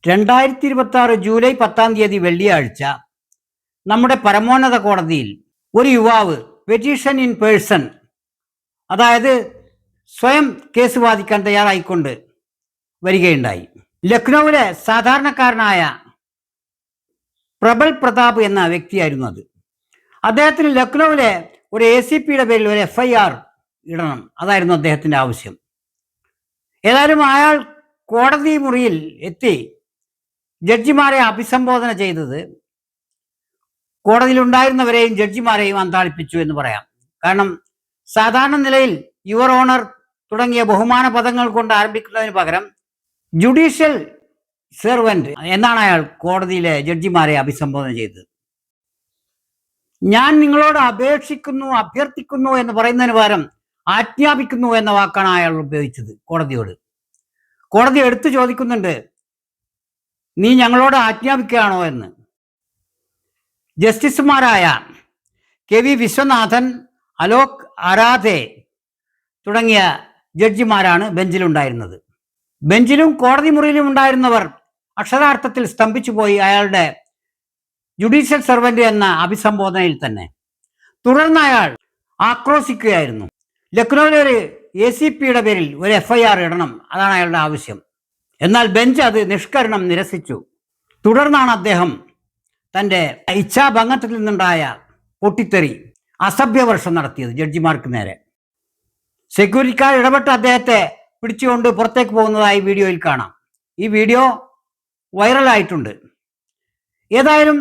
2026 July 10 വെള്ളിയാഴ്ച നമ്മുടെ പരമോന്നത കോടതിയിൽ ഒരു യുവാവ് പെറ്റീഷൻ ഇൻ പേഴ്സൺ, അതായത് സ്വയം കേസ് വാദിക്കാൻ തയ്യാറായിക്കൊണ്ട് വരികയുണ്ടായി. ലക്നൌവിലെ സാധാരണക്കാരനായ പ്രബൽ പ്രതാപ് എന്ന വ്യക്തിയായിരുന്നു അത്. അദ്ദേഹത്തിന് ലക്നൌവിലെ ഒരു ACPയുടെ പേരിൽ ഒരു FIR ഇടണം, അതായിരുന്നു അദ്ദേഹത്തിൻ്റെ ആവശ്യം. ഏതായാലും അയാൾ കോടതി മുറിയിൽ എത്തി ജഡ്ജിമാരെ അഭിസംബോധന ചെയ്തത് കോടതിയിലുണ്ടായിരുന്നവരെയും ജഡ്ജിമാരെയും അന്താളിപ്പിച്ചു എന്ന് പറയാം. കാരണം സാധാരണ നിലയിൽ യുവർ ഓണർ തുടങ്ങിയ ബഹുമാന പദങ്ങൾ കൊണ്ട് ആരംഭിക്കുന്നതിന് പകരം ജുഡീഷ്യൽ സെർവൻറ്റ് എന്നാണ് അയാൾ കോടതിയിലെ ജഡ്ജിമാരെ അഭിസംബോധന ചെയ്തത്. ഞാൻ നിങ്ങളോട് അപേക്ഷിക്കുന്നു, അഭ്യർത്ഥിക്കുന്നു എന്ന് പറയുന്നതിന് പകരം ആജ്ഞാപിക്കുന്നു എന്ന വാക്കാണ് അയാൾ ഉപയോഗിച്ചത് കോടതിയോട്. കോടതി എടുത്തു ചോദിക്കുന്നുണ്ട്, നീ ഞങ്ങളോട് ആജ്ഞാപിക്കുകയാണോ എന്ന്. ജസ്റ്റിസുമാരായ KV വിശ്വനാഥൻ, അലോക് ആരാധെ തുടങ്ങിയ ജഡ്ജിമാരാണ് ബെഞ്ചിലുണ്ടായിരുന്നത്. ബെഞ്ചിലും കോടതി മുറിയിലും ഉണ്ടായിരുന്നവർ അക്ഷരാർത്ഥത്തിൽ സ്തംഭിച്ചു പോയി അയാളുടെ ജുഡീഷ്യൽ സെർവന്റ് എന്ന അഭിസംബോധനയിൽ തന്നെ. തുടർന്ന് അയാൾ ആക്രോശിക്കുകയായിരുന്നു. ലക്നൌവിലെ ഒരു ACPയുടെ പേരിൽ ഒരു FIR ഇടണം, അതാണ് അയാളുടെ ആവശ്യം. എന്നാൽ ബെഞ്ച് അത് നിഷ്കരണം നിരസിച്ചു. തുടർന്നാണ് അദ്ദേഹം തൻ്റെ ഇച്ഛാഭംഗത്തിൽ നിന്നുണ്ടായ പൊട്ടിത്തെറി, അസഭ്യവർഷം നടത്തിയത് ജഡ്ജിമാർക്ക് നേരെ. സെക്യൂരിറ്റിക്കാർ ഇടപെട്ട് അദ്ദേഹത്തെ പിടിച്ചുകൊണ്ട് പുറത്തേക്ക് പോകുന്നതായി വീഡിയോയിൽ കാണാം. ഈ വീഡിയോ വൈറലായിട്ടുണ്ട്. ഏതായാലും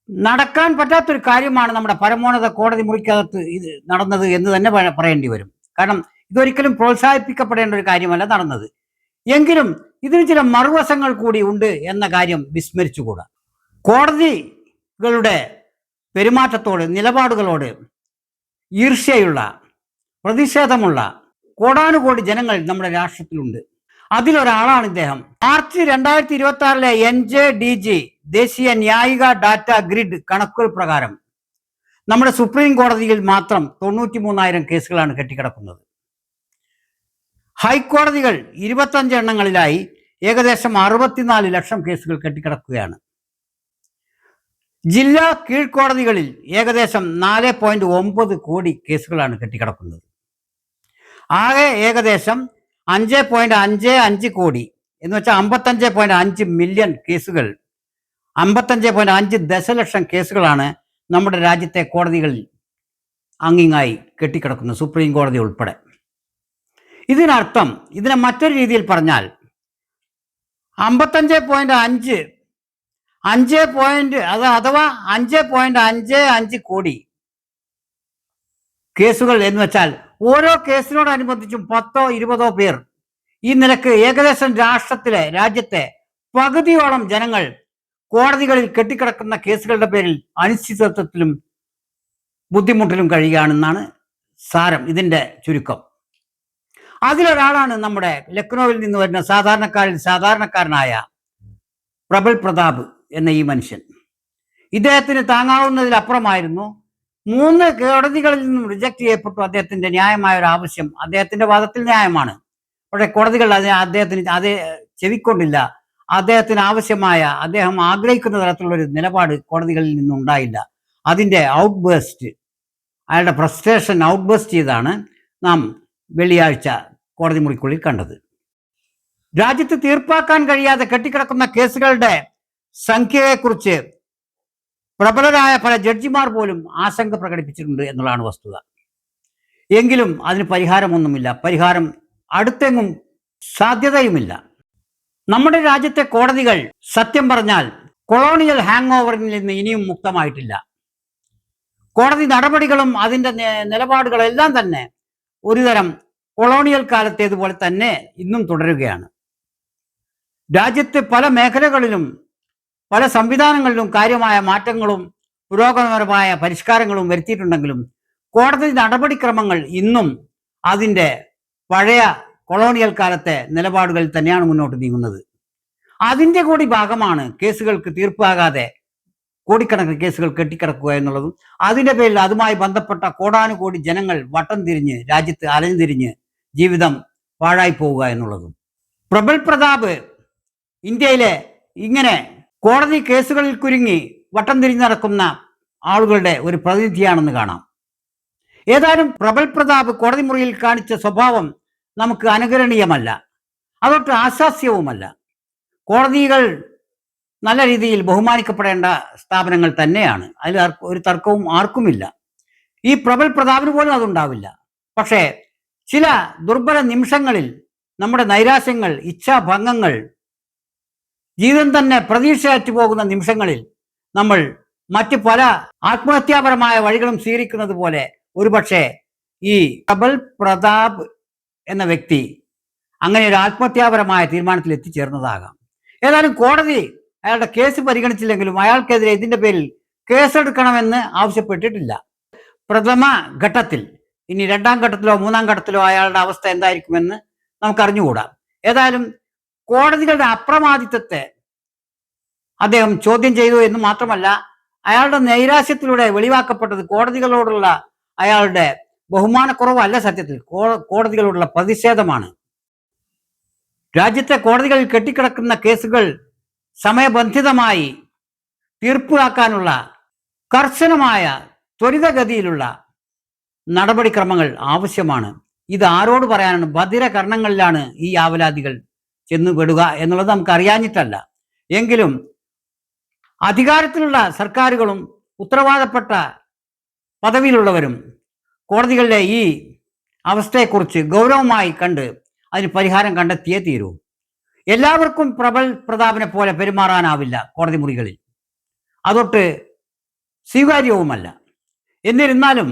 നടക്കാൻ പറ്റാത്തൊരു കാര്യമാണ് നമ്മുടെ പരമോന്നത കോടതി മുറിക്കകത്ത് ഇത് നടന്നത് എന്ന് തന്നെ പറയേണ്ടി വരും. കാരണം ഇതൊരിക്കലും പ്രോത്സാഹിപ്പിക്കപ്പെടേണ്ട ഒരു കാര്യമല്ല നടന്നത്. എങ്കിലും ഇതിന് ചില മറുവശങ്ങൾ കൂടി ഉണ്ട് എന്ന കാര്യം വിസ്മരിച്ചുകൂടാ. കോടതികളുടെ പെരുമാറ്റത്തോട്, നിലപാടുകളോട് ഈർഷ്യയുള്ള, പ്രതിഷേധമുള്ള കോടാനുകോടി ജനങ്ങൾ നമ്മുടെ രാഷ്ട്രത്തിലുണ്ട്. അതിലൊരാളാണ് ഇദ്ദേഹം. മാർച്ച് 2026 NJDG ദേശീയ ന്യായിക ഡാറ്റ ഗ്രിഡ് കണക്കുകൾ പ്രകാരം നമ്മുടെ സുപ്രീം കോടതിയിൽ മാത്രം 93,000 കേസുകളാണ് കെട്ടിക്കിടക്കുന്നത്. ഹൈക്കോടതികൾ 25 എണ്ണങ്ങളിലായി ഏകദേശം 64 ലക്ഷം കേസുകൾ കെട്ടിക്കിടക്കുകയാണ്. ജില്ലാ കീഴ്ക്കോടതികളിൽ ഏകദേശം 4.9 കോടി കേസുകളാണ് കെട്ടിക്കിടക്കുന്നത്. ആകെ ഏകദേശം 5.55 കോടി എന്ന് വെച്ചാൽ 55.5 മില്യൺ കേസുകൾ, 55.5 ദശലക്ഷം കേസുകളാണ് നമ്മുടെ രാജ്യത്തെ കോടതികളിൽ അങ്ങിങ്ങായി കെട്ടിക്കിടക്കുന്നത്, സുപ്രീം കോടതി ഉൾപ്പെടെ. ഇതിനർത്ഥം, ഇതിനെ മറ്റൊരു രീതിയിൽ പറഞ്ഞാൽ 55.5 അഥവാ 5.55 കോടി കേസുകൾ എന്ന് വെച്ചാൽ ഓരോ കേസിനോടനുബന്ധിച്ചും 10-20 പേർ. ഈ നിലക്ക് ഏകദേശം രാജ്യത്തെ പകുതിയോളം ജനങ്ങൾ കോടതികളിൽ കെട്ടിക്കിടക്കുന്ന കേസുകളുടെ പേരിൽ അനിശ്ചിതത്വത്തിലും ബുദ്ധിമുട്ടിലും കഴിയുകയാണെന്നാണ് സാരം, ഇതിൻ്റെ ചുരുക്കം. അതിലൊരാളാണ് നമ്മുടെ ലക്നൌവിൽ നിന്ന് വരുന്ന സാധാരണക്കാരനായ പ്രബൽ പ്രതാപ് എന്ന ഈ മനുഷ്യൻ. ഇദ്ദേഹത്തിന് താങ്ങാവുന്നതിലപ്പുറമായിരുന്നു. 3 കോടതികളിൽ നിന്നും റിജക്റ്റ് ചെയ്യപ്പെട്ടു അദ്ദേഹത്തിൻ്റെ ന്യായമായ ഒരു ആവശ്യം. അദ്ദേഹത്തിൻ്റെ വാദത്തിൽ ന്യായമാണ്, പക്ഷേ കോടതികൾ അദ്ദേഹത്തിന് അത് ചെവിക്കൊണ്ടില്ല. അദ്ദേഹത്തിന് ആവശ്യമായ, അദ്ദേഹം ആഗ്രഹിക്കുന്ന തരത്തിലുള്ളൊരു നിലപാട് കോടതികളിൽ നിന്നുണ്ടായില്ല. അതിൻ്റെ അയാളുടെ ഫ്രസ്ട്രേഷൻ ഔട്ട്ബേസ്റ്റ് ചെയ്താണ് നാം വെള്ളിയാഴ്ച കോടതി മുറിക്കുള്ളിൽ കണ്ടത്. രാജ്യത്ത് തീർപ്പാക്കാൻ കഴിയാതെ കെട്ടിക്കിടക്കുന്ന കേസുകളുടെ സംഖ്യയെക്കുറിച്ച് പ്രബലരായ പല ജഡ്ജിമാർ പോലും ആശങ്ക പ്രകടിപ്പിച്ചിട്ടുണ്ട് എന്നുള്ളതാണ് വസ്തുത. എങ്കിലും അതിന് പരിഹാരമൊന്നുമില്ല, പരിഹാരം അടുത്തെങ്ങും സാധ്യതയുമില്ല. നമ്മുടെ രാജ്യത്തെ കോടതികൾ സത്യം പറഞ്ഞാൽ കൊളോണിയൽ ഹാങ് ഓവറിൽ നിന്ന് ഇനിയും മുക്തമായിട്ടില്ല. കോടതി നടപടികളും അതിൻ്റെ നിലപാടുകളെല്ലാം തന്നെ ഒരുതരം കൊളോണിയൽ കാലത്തേതുപോലെ തന്നെ ഇന്നും തുടരുകയാണ്. രാജ്യത്ത് പല മേഖലകളിലും പല സംവിധാനങ്ങളിലും കാര്യമായ മാറ്റങ്ങളും പുരോഗമനപരമായ പരിഷ്കാരങ്ങളും വരുത്തിയിട്ടുണ്ടെങ്കിലും കോടതി നടപടിക്രമങ്ങൾ ഇന്നും അതിൻ്റെ പഴയ കൊളോണിയൽ കാലത്തെ നിലപാടുകളിൽ തന്നെയാണ് മുന്നോട്ട് നീങ്ങുന്നത്. അതിൻ്റെ കൂടി ഭാഗമാണ് കേസുകൾക്ക് തീർപ്പാകാതെ കോടിക്കണക്കിന് കേസുകൾ കെട്ടിക്കിടക്കുക എന്നുള്ളതും. അതിൻ്റെ പേരിൽ അതുമായി ബന്ധപ്പെട്ട കോടാനുകോടി ജനങ്ങൾ വട്ടം തിരിഞ്ഞ് രാജ്യത്ത് അലഞ്ഞുതിരിഞ്ഞ് ജീവിതം പാഴായി പോവുക എന്നുള്ളതും. പ്രബൽ പ്രതാപ് ഇന്ത്യയിലെ ഇങ്ങനെ കോടതി കേസുകളിൽ കുരുങ്ങി വട്ടം തിരിഞ്ഞ് നടക്കുന്ന ആളുകളുടെ ഒരു പ്രതിനിധിയാണെന്ന് കാണാം. ഏതായാലും പ്രബൽ പ്രതാപ് കോടതി മുറിയിൽ കാണിച്ച സ്വഭാവം നമുക്ക് അനുകരണീയമല്ല, അതൊട്ട് ആശാസ്യവുമല്ല. കോടതികൾ നല്ല രീതിയിൽ ബഹുമാനിക്കപ്പെടേണ്ട സ്ഥാപനങ്ങൾ തന്നെയാണ്, അതിൽ ഒരു തർക്കവും ആർക്കുമില്ല. ഈ പ്രബൽ പ്രതാപിന് പോലും അതുണ്ടാവില്ല. പക്ഷേ ചില ദുർബല നിമിഷങ്ങളിൽ നമ്മുടെ നൈരാശ്യങ്ങൾ, ഇച്ഛാഭംഗങ്ങൾ, ജീവിതം തന്നെ പ്രതീക്ഷയറ്റു പോകുന്ന നിമിഷങ്ങളിൽ നമ്മൾ മറ്റ് പല ആത്മഹത്യാപരമായ വഴികളും സ്വീകരിക്കുന്നത് പോലെ ഒരുപക്ഷെ ഈ പ്രബൽ പ്രതാപ് എന്ന വ്യക്തി അങ്ങനെ ഒരു ആത്മഹത്യാപരമായ തീരുമാനത്തിൽ എത്തിച്ചേർന്നതാകാം. ഏതായാലും കോടതി അയാളുടെ കേസ് പരിഗണിച്ചില്ലെങ്കിലും അയാൾക്കെതിരെ ഇതിന്റെ പേരിൽ കേസെടുക്കണമെന്ന് ആവശ്യപ്പെട്ടിട്ടില്ല പ്രഥമ ഘട്ടത്തിൽ. ഇനി രണ്ടാം ഘട്ടത്തിലോ മൂന്നാം ഘട്ടത്തിലോ അയാളുടെ അവസ്ഥ എന്തായിരിക്കുമെന്ന് നമുക്കറിഞ്ഞുകൂടാ. ഏതായാലും കോടതികളുടെ അപ്രമാദിത്വത്തെ അദ്ദേഹം ചോദ്യം ചെയ്തു എന്ന് മാത്രമല്ല, അയാളുടെ നൈരാശ്യത്തിലൂടെ വെളിവാക്കപ്പെട്ടത് കോടതികളോടുള്ള അയാളുടെ ബഹുമാനക്കുറവല്ല, സത്യത്തിൽ കോടതികളോടുള്ള പ്രതിഷേധമാണ്. രാജ്യത്തെ കോടതികളിൽ കെട്ടിക്കിടക്കുന്ന കേസുകൾ സമയബന്ധിതമായി തീർപ്പാക്കാനുള്ള കർശനമായ ത്വരിതഗതിയിലുള്ള നടപടിക്രമങ്ങൾ ആവശ്യമാണ്. ഇത് ആരോട് പറയാനാണ്? ബധിരകർണങ്ങളിലാണ് ഈ ആവലാതികൾ ചെന്നുപെടുക എന്നുള്ളത് നമുക്ക് അറിയാഞ്ഞിട്ടല്ല. എങ്കിലും അധികാരത്തിലുള്ള സർക്കാരുകളും ഉത്തരവാദപ്പെട്ട പദവിയിലുള്ളവരും കോടതികളിലെ ഈ അവസ്ഥയെക്കുറിച്ച് ഗൗരവമായി കണ്ട് അതിന് പരിഹാരം കണ്ടെത്തിയേ തീരൂ. എല്ലാവർക്കും പ്രബൽ പ്രതാപിനെ പോലെ പെരുമാറാനാവില്ല കോടതി മുറികളിൽ, അതൊട്ട് സ്വീകാര്യവുമല്ല. എന്നിരുന്നാലും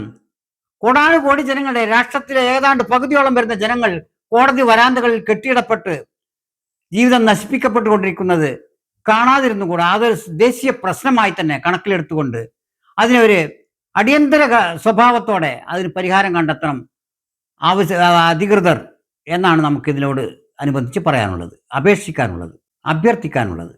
കോടാനുകോടി ജനങ്ങളുടെ, രാഷ്ട്രത്തിലെ ഏതാണ്ട് പകുതിയോളം വരുന്ന ജനങ്ങൾ കോടതി വരാന്തകളിൽ കെട്ടിയിടപ്പെട്ട് ജീവിതം നശിപ്പിക്കപ്പെട്ടുകൊണ്ടിരിക്കുന്നത് കാണാതിരുന്നുകൂടാ. അതൊരു ദേശീയ പ്രശ്നമായി തന്നെ കണക്കിലെടുത്തുകൊണ്ട് അതിനൊരു അടിയന്തര സ്വഭാവത്തോടെ അതിന് പരിഹാരം കണ്ടെത്തണം അധികൃതർ എന്നാണ് നമുക്കിതിനോട് അനുബന്ധിച്ച് പറയാനുള്ളത്, അപേക്ഷിക്കാനുള്ളത്, അഭ്യർത്ഥിക്കാനുള്ളത്.